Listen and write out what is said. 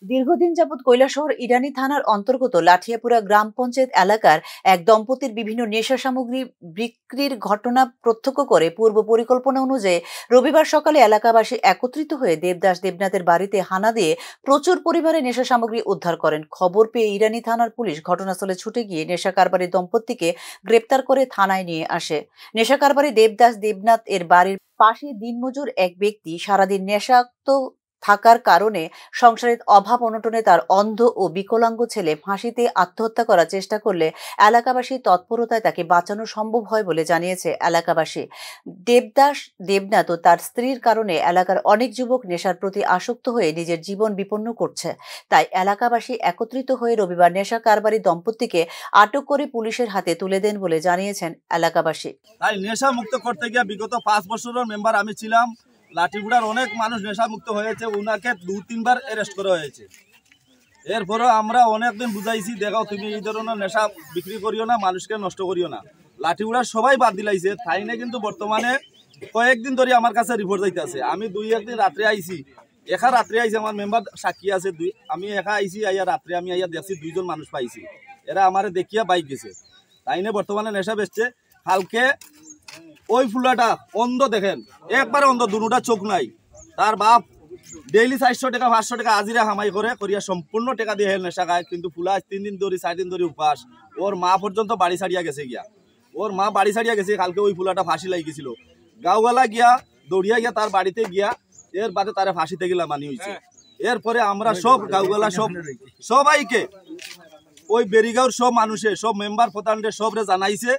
দীর্ঘদিন যাবৎ কৈলাসহর ইরানি থানার অন্তর্গত লাঠিয়াপুরা গ্রাম পঞ্চায়েত এলাকার এক দম্পতির বিভিন্ন নেশা সামগ্রী বিক্রির ঘটনা প্রত্যক্ষ করে পূর্ব পরিকল্পনা অনুযায়ী রবিবার সকালে এলাকাবাসী একত্রিত হয়ে দেবদাস দেবনাথের বাড়িতে হানা দিয়ে প্রচুর পরিমাণে নেশা সামগ্রী উদ্ধার করেন। খবর পেয়ে ইরানি থানার পুলিশ ঘটনাস্থলে ছুটে গিয়ে নেশা কারবারি দম্পতিকে গ্রেপ্তার করে থানায় নিয়ে আসে। নেশা কারবারি দেবদাস দেবনাথ এর বাড়ির পাশে দিনমজুর এক ব্যক্তি সারাদিন নেশাক্ত থাকার কারণে সংসারের অভাব অনটনে তার অন্ধ ও বিকলাঙ্গ ছেলে ফাঁসিতে আত্মহত্যা করার চেষ্টা করলে এলাকাবাসীর তৎপরতায় তাকে বাঁচানো সম্ভব হয় বলে জানিয়েছে এলাকাবাসী। দেবদাস দেবনাথ ও তার স্ত্রীর কারণে এলাকার অনেক যুবক নেশার প্রতি আসক্ত হয়ে নিজের জীবন বিপন্ন করছে। তাই এলাকাবাসী একত্রিত হয়ে রবিবার নেশা কারবারি দম্পতিকে আটক করে পুলিশের হাতে তুলে দেন বলে জানিয়েছেন এলাকাবাসী। তাই নেশা মুক্ত করতে গিয়ে বিগত 5 বছরের মেম্বার আমি ছিলাম। লাঠিগুড়ার অনেক মানুষ নেশা মুক্ত হয়েছে, উনাকে 2-3 বার অ্যারেস্ট করা হয়েছে। এরপরে আমরা অনেকদিন বুঝাইছি, দেখাও তুমি এই ধরনের নেশা বিক্রি করিও না, মানুষকে নষ্ট করিও না। লাঠিগুড়ার সবাই বাদ দিলাইছে, তাই না? কিন্তু বর্তমানে কয়েকদিন ধরে আমার কাছে রিপোর্ট যাইতেছে। আমি 2-1 দিন রাত্রে আইছি, একা রাত্রে আইছি, আমার মেম্বার সাক্ষী আছে। আমি একা আইছি, আইয়া রাত্রে আমি আইয়া দেখছি 2 জন মানুষ পাইছি। এরা আমারে দেখিয়া বাইক গেছে, তাই না? বর্তমানে নেশা বেচছে। কালকে ওই ফুলাটা অন্ধ, দেখেন একবারে অন্ধ, দুটা চোখ নাই। তার বাপ ডেইলি 400 টাকা 500 টাকা আজিরা হামাই করে করিয়া সম্পূর্ণ টাকা দিয়ে নেশা খায়। কিন্তু ফুলা 3 দিন ধরে 4 দিন ধরে উপাস। ওর মা পর্যন্ত বাড়ি ছাড়িয়া গেছে গিয়া, ওর মা বাড়ি ছাড়িয়া গেছে। কালকে ওই ফুলাটা ফাঁসি লাগি গেছিল, গাঁওয়ালা গিয়া দৌড়িয়া গিয়া তার বাড়িতে গিয়া এর বাদে তারা ফাঁসিতে গেলা মানি হয়েছে। এরপরে আমরা সব গাঁওয়ালা সবাইকে ওই বেরিগাঁওর সব মানুষে, সব মেম্বার প্রধানদের সবরে জানাইছে